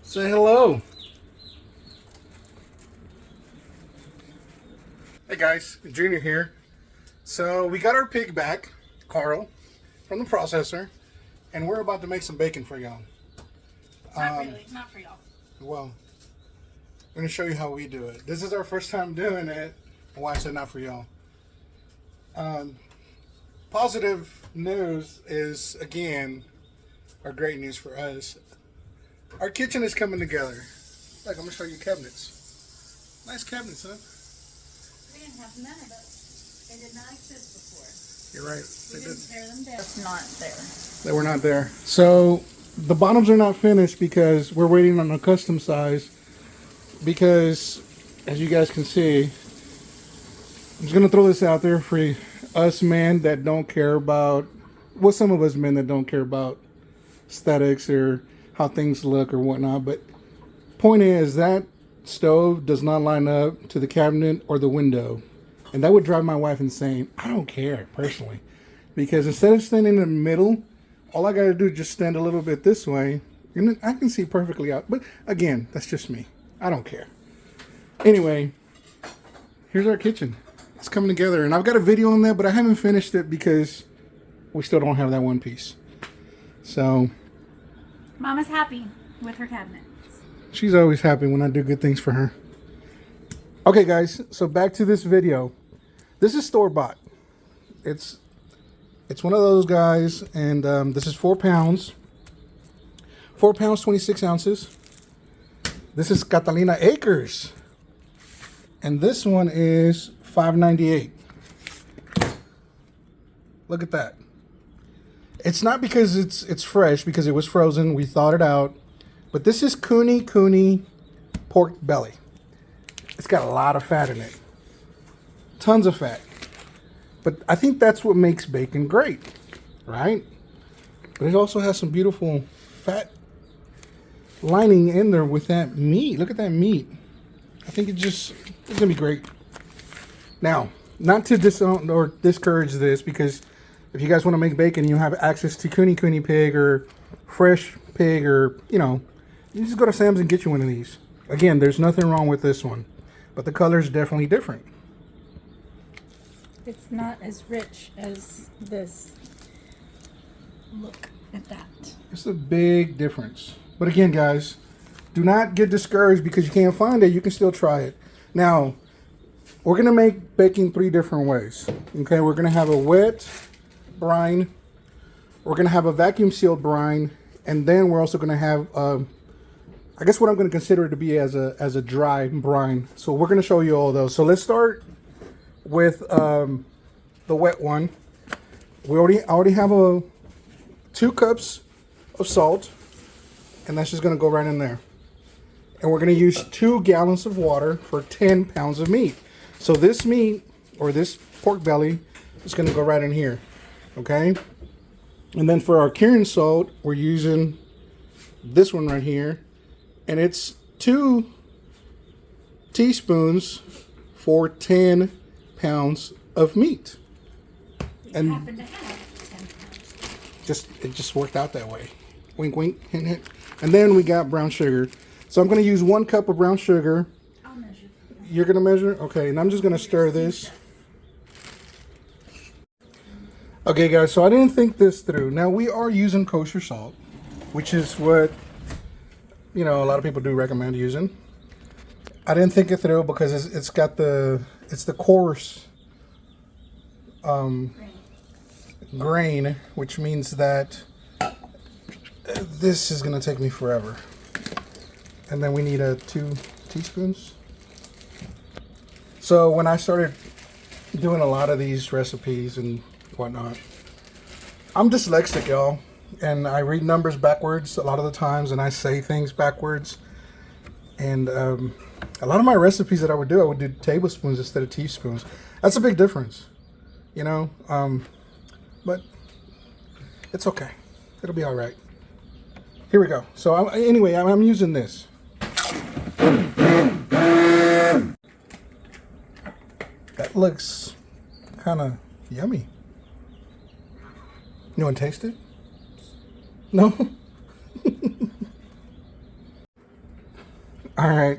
Say hello. Hey guys, Junior here. So we got our pig back, Carl, from the processor, and we're about to make some bacon for y'all. Not really, not for y'all. Well, I'm going to show you how we do it. This is our first time doing it. Why I said not for y'all. Positive news is, again, or great news for us. Our kitchen is coming together. Like, I'm going to show you cabinets. Nice cabinets, huh? We didn't have none of those. They did not exist before. You're right. We didn't tear them down. It's not there. They were not there. So the bottoms are not finished because we're waiting on a custom size. Because, as you guys can see, I'm just going to throw this out there for us men that don't care about, well, some of us men that don't care about aesthetics or how things look or whatnot. But point is, that stove does not line up to the cabinet or the window. And that would drive my wife insane. I don't care, personally. Because instead of standing in the middle, all I got to do is just stand a little bit this way. And I can see perfectly out. But again, that's just me. I don't care. Anyway, here's our kitchen. It's coming together. And I've got a video on that, but I haven't finished it because we still don't have that one piece. So Mama's happy with her cabinet. she's always happy when I do good things for her. Okay, guys. So back to this video. This is store-bought. It's one of those guys, and this is 4 pounds. 4 pounds, 26 ounces. This is Catalina Acres. And this one is $5.98. Look at that. It's not because it's fresh, because it was frozen. We thawed it out. But this is Cooney pork belly. It's got a lot of fat in it. Tons of fat. But I think that's what makes bacon great, right? But it also has some beautiful fat lining in there with that meat. Look at that meat. I think it's gonna be great. Now, not to disown or discourage this, because if you guys want to make bacon, you have access to Cooney pig or fresh pig, or you just go to Sam's and get you one of these. Again, there's nothing wrong with this one, but the color is definitely different. It's not as rich as this. Look at that. It's a big difference. But again, guys, do not get discouraged because you can't find it. You can still try it. Now, we're going to make bacon 3 different ways. Okay, we're going to have a wet brine. We're going to have a vacuum sealed brine. And then we're also going to have, I guess what I'm going to consider it to be as a dry brine. So we're going to show you all those. So let's start with the wet one. I already have 2 cups of salt. And that's just going to go right in there. And we're going to use 2 gallons of water for 10 pounds of meat. So this meat, or this pork belly, is going to go right in here. Okay? And then for our curing salt, we're using this one right here. And it's 2 teaspoons for 10 pounds of meat. And Happen to have 10 pounds. it just worked out that way. Wink, wink, hint, hint. And then we got brown sugar. So I'm going to use 1 cup of brown sugar. I'll measure. You're going to measure? Okay, and I'm just going to stir this. Okay, guys, so I didn't think this through. Now, we are using kosher salt, which is what, a lot of people do recommend using. I didn't think it through because it's the coarse grain, which means that this is going to take me forever. And then we need 2 teaspoons. So when I started doing a lot of these recipes and whatnot, I'm dyslexic, y'all. And I read numbers backwards a lot of the times, and I say things backwards. And a lot of my recipes that I would do tablespoons instead of teaspoons. That's a big difference, but it's okay. It'll be all right. Here we go. So I'm using this. That looks kind of yummy. You want to taste it? No? All right,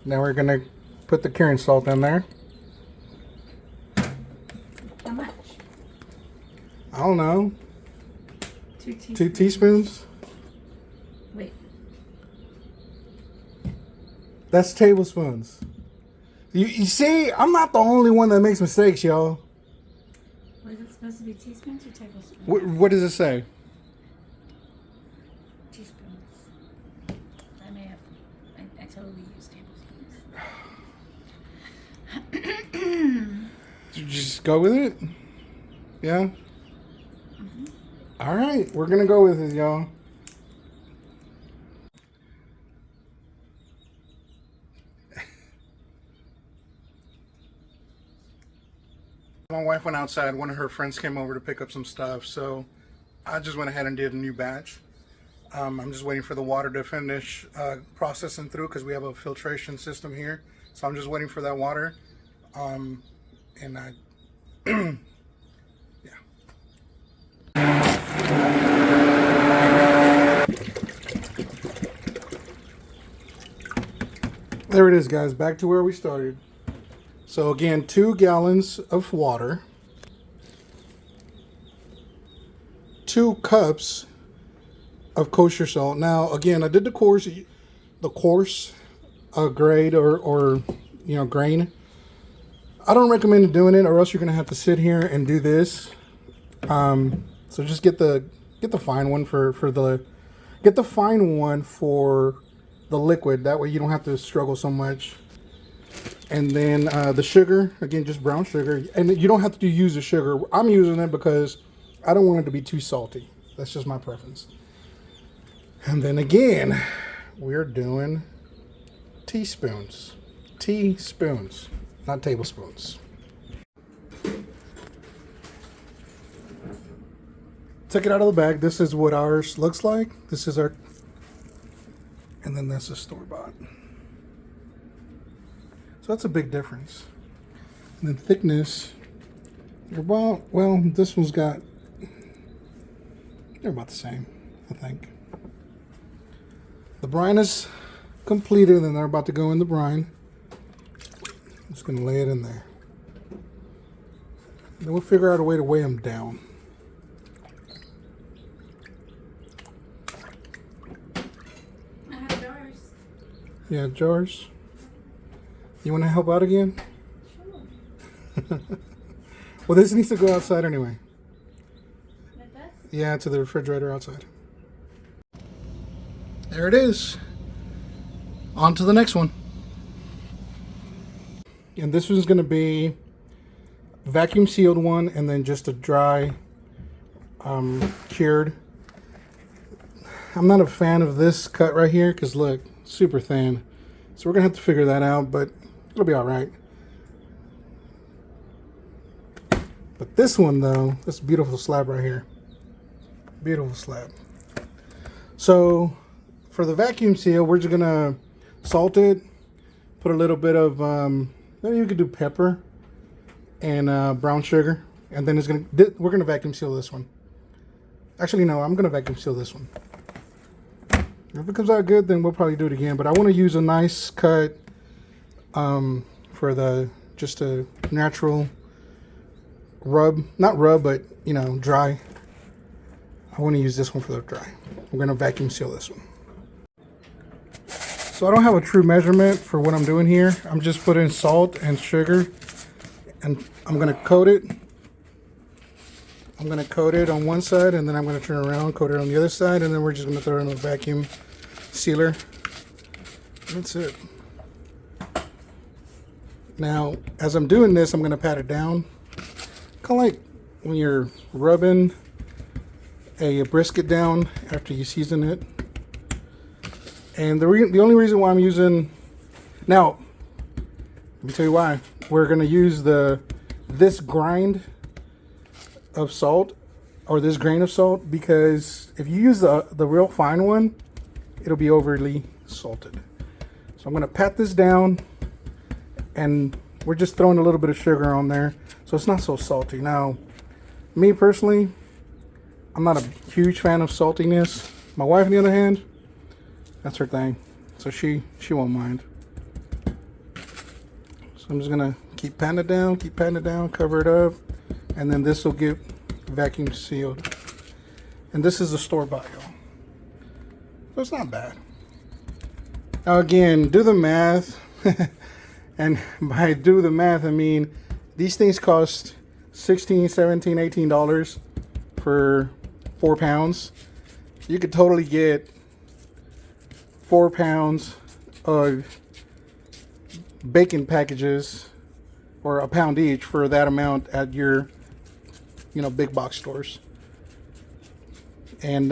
now we're gonna put the curing salt in there. How much? I don't know. 2 teaspoons. 2 teaspoons? Wait. That's tablespoons. You see, I'm not the only one that makes mistakes, y'all. Was it supposed to be teaspoons or tablespoons? What does it say? Teaspoons. I may have. I totally use tablespoons. You just go with it? Yeah? All right, we're going to go with it, y'all. My wife went outside. One of her friends came over to pick up some stuff, so I just went ahead and did a new batch. I'm just waiting for the water to finish processing through because we have a filtration system here. So I'm just waiting for that water. And I, yeah. There it is, guys. Back to where we started. So again, 2 gallons of water, 2 cups of kosher salt. Now, again, I did the coarse grade or grain. I don't recommend doing it, or else you're gonna have to sit here and do this. So just get the fine one for the liquid. That way you don't have to struggle so much. And then the sugar, again, just brown sugar. And you don't have to use the sugar. I'm using it because I don't want it to be too salty. That's just my preference. And then again, we're doing teaspoons. Teaspoons, not tablespoons. Took it out of the bag. This is what ours looks like. This is our, and then that's a store-bought. So that's a big difference. And then thickness, they're about, well, this one's got, they're about the same, I think. The brine is completed, and they're about to go in the brine. I'm just gonna lay it in there. Then we'll figure out a way to weigh them down. I have jars. Yeah, jars. You want to help out again? Sure. Well, this needs to go outside anyway. Like this? Yeah, to the refrigerator outside. There it is. On to the next one. And this one's going to be vacuum sealed one, and then just a dry, cured. I'm not a fan of this cut right here because look, super thin. So we're going to have to figure that out, but it'll be all right. But this one though, this beautiful slab right here. Beautiful slab. So for the vacuum seal, we're just gonna salt it, put a little bit of, maybe you could do pepper and brown sugar. And then we're gonna vacuum seal this one. Actually, no, I'm gonna vacuum seal this one. If it comes out good, then we'll probably do it again. But I want to use a nice cut for just a natural rub. Not rub, but, dry. I want to use this one for the dry. I'm going to vacuum seal this one. So I don't have a true measurement for what I'm doing here. I'm just putting salt and sugar. And I'm going to coat it. I'm going to coat it on one side, and then I'm going to turn around, coat it on the other side, and then we're just going to throw it in a vacuum sealer. That's it. Now, as I'm doing this, I'm going to pat it down. Kind of like when you're rubbing a brisket down after you season it. And the only reason why I'm using... Now, let me tell you why. We're going to use this grind of salt, or this grain of salt, because if you use the real fine one, it'll be overly salted. So I'm going to pat this down, and we're just throwing a little bit of sugar on there so it's not so salty. Now, me personally, I'm not a huge fan of saltiness. My wife, on the other hand, that's her thing. so she won't mind. So I'm just gonna keep patting it down, cover it up, and then this will get vacuum sealed. And this is the store-bought, y'all. So it's not bad. Now again, do the math. And by do the math, I mean these things cost $16, $17, $18 for 4 pounds. You could totally get 4 pounds of bacon packages, or a pound each, for that amount at your, you know, big box stores. And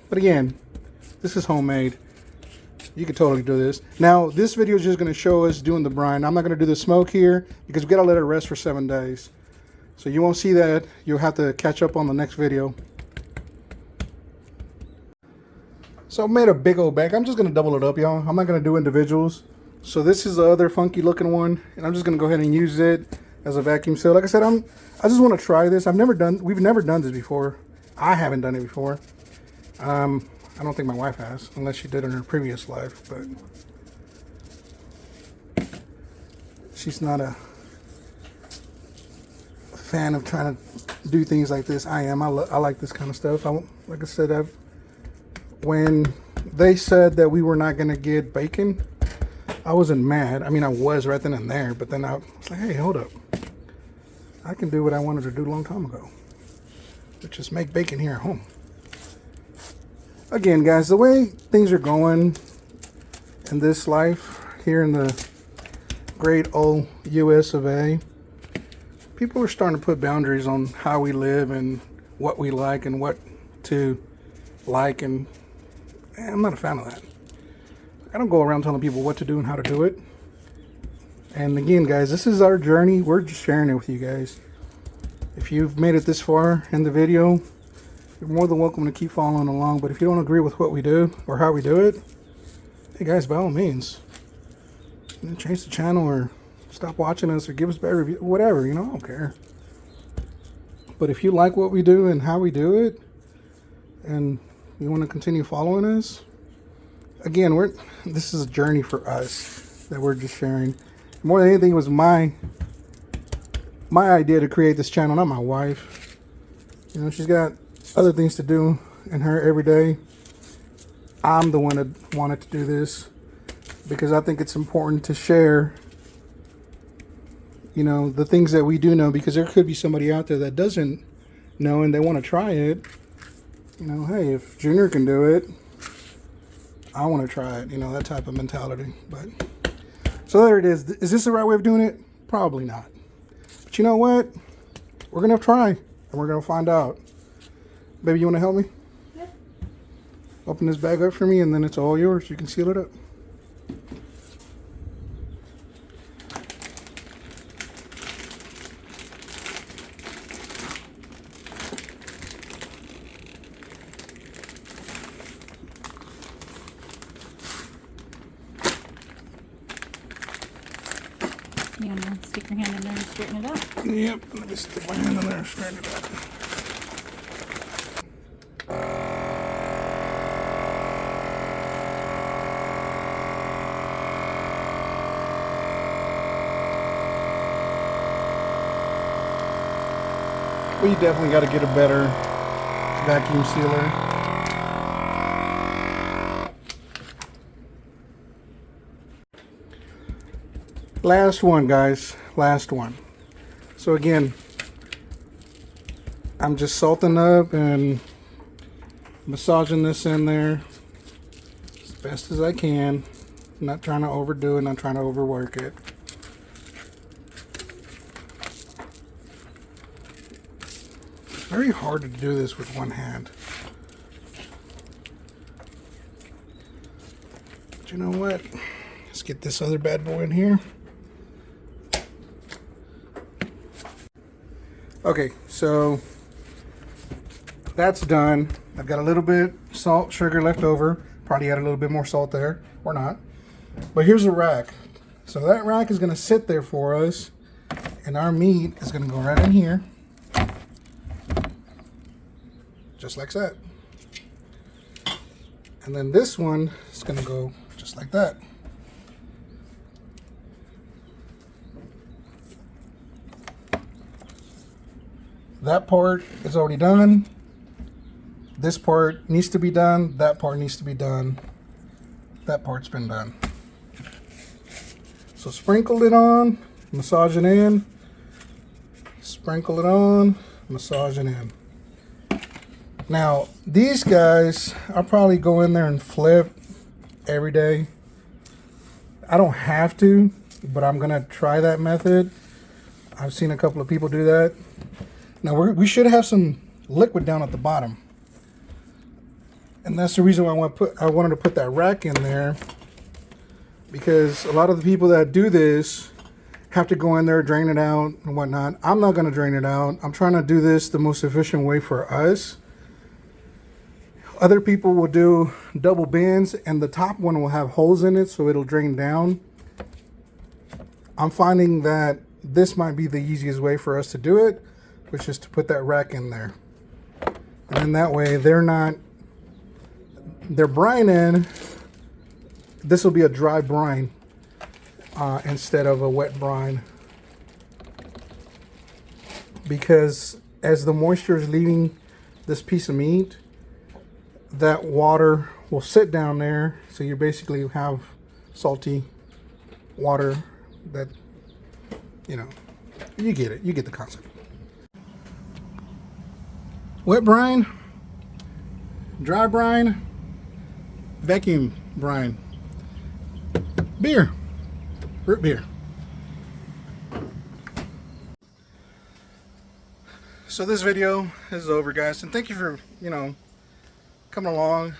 but again, this is homemade. You could totally do this. Now, this video is just going to show us doing the brine. I'm not going to do the smoke here because we got to let it rest for 7 days. So you won't see that. You'll have to catch up on the next video. So I made a big old bag. I'm just going to double it up, y'all. I'm not going to do individuals. So this is the other funky looking one, and I'm just going to go ahead and use it as a vacuum seal. Like I said, I just want to try this. We've never done this before. I haven't done it before. I don't think my wife has, unless she did in her previous life, but she's not a fan of trying to do things like this. I am. I like this kind of stuff. Like I said, when they said that we were not going to get bacon, I wasn't mad. I mean, I was right then and there, but then I was like, hey, hold up. I can do what I wanted to do a long time ago, which is make bacon here at home. Again, guys, the way things are going in this life here in the great old US of A, people are starting to put boundaries on how we live and what we like and what to like, and I'm not a fan of that. I don't go around telling people what to do and how to do it. And again, guys, this is our journey. We're just sharing it with you guys. If you've made it this far in the video, you're more than welcome to keep following along. But if you don't agree with what we do or how we do it, hey guys, by all means, change the channel or stop watching us or give us better review, whatever, you know, I don't care. But if you like what we do and how we do it, and you want to continue following us, again, this is a journey for us that we're just sharing. More than anything, it was my idea to create this channel, not my wife. You know, she's got other things to do in her every day. I'm the one that wanted to do this because I think it's important to share, you know, the things that we do know, because there could be somebody out there that doesn't know and they want to try it. You know, hey, if Junior can do it, I want to try it, you know, that type of mentality. But so there it is. Is this the right way of doing it? Probably not. But you know what? We're going to try and we're going to find out. Baby, you want to help me? Yeah. Open this bag up for me and then it's all yours. You can seal it up. You want to stick your hand in there and straighten it out? Yep, let me stick my hand in there and straighten it out. We definitely got to get a better vacuum sealer. Last one, guys. Last one. So again, I'm just salting up and massaging this in there as best as I can. I'm not trying to overdo it, not trying to overwork it. It's very hard to do this with one hand. But you know what? Let's get this other bad boy in here. Okay, so that's done. I've got a little bit salt, sugar left over. Probably add a little bit more salt there, or not. But here's a rack. So that rack is gonna sit there for us, and our meat is gonna go right in here. Just like that. And then this one is gonna go just like that. That part is already done. This part needs to be done. That part needs to be done. That part's been done. So sprinkle it on, massage it in. Sprinkle it on, massage it in. Now, these guys, I'll probably go in there and flip every day. I don't have to, but I'm gonna try that method. I've seen a couple of people do that. Now we should have some liquid down at the bottom, and that's the reason why I wanted to put that rack in there, because a lot of the people that do this have to go in there, drain it out and whatnot. I'm not going to drain it out. I'm trying to do this the most efficient way for us. Other people will do double bins, and the top one will have holes in it so it'll drain down. I'm finding that this might be the easiest way for us to do it, which is to put that rack in there. And then that way they're brine in. This will be a dry brine instead of a wet brine. Because as the moisture is leaving this piece of meat, that water will sit down there. So you basically have salty water that, you know, you get it. You get the concept. Wet brine, dry brine, vacuum brine, beer, root beer. So this video is over, guys, and thank you for, coming along,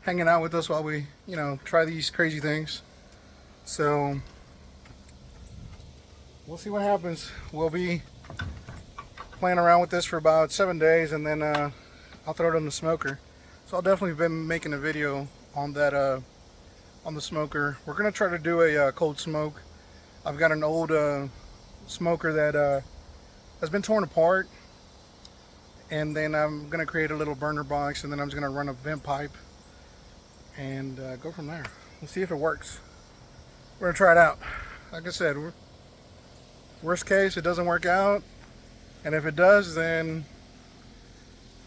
hanging out with us while we, try these crazy things. So we'll see what happens. We'll be playing around with this for about 7 days, and then I'll throw it in the smoker. So I'll definitely be making a video on that, on the smoker. We're gonna try to do a cold smoke. I've got an old smoker that has been torn apart, and then I'm gonna create a little burner box, and then I'm just gonna run a vent pipe and go from there. We'll see if it works. We're gonna try it out. Like I said, worst case, it doesn't work out. And if it does, then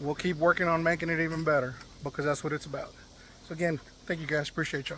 we'll keep working on making it even better, because that's what it's about. So again, thank you guys. Appreciate y'all.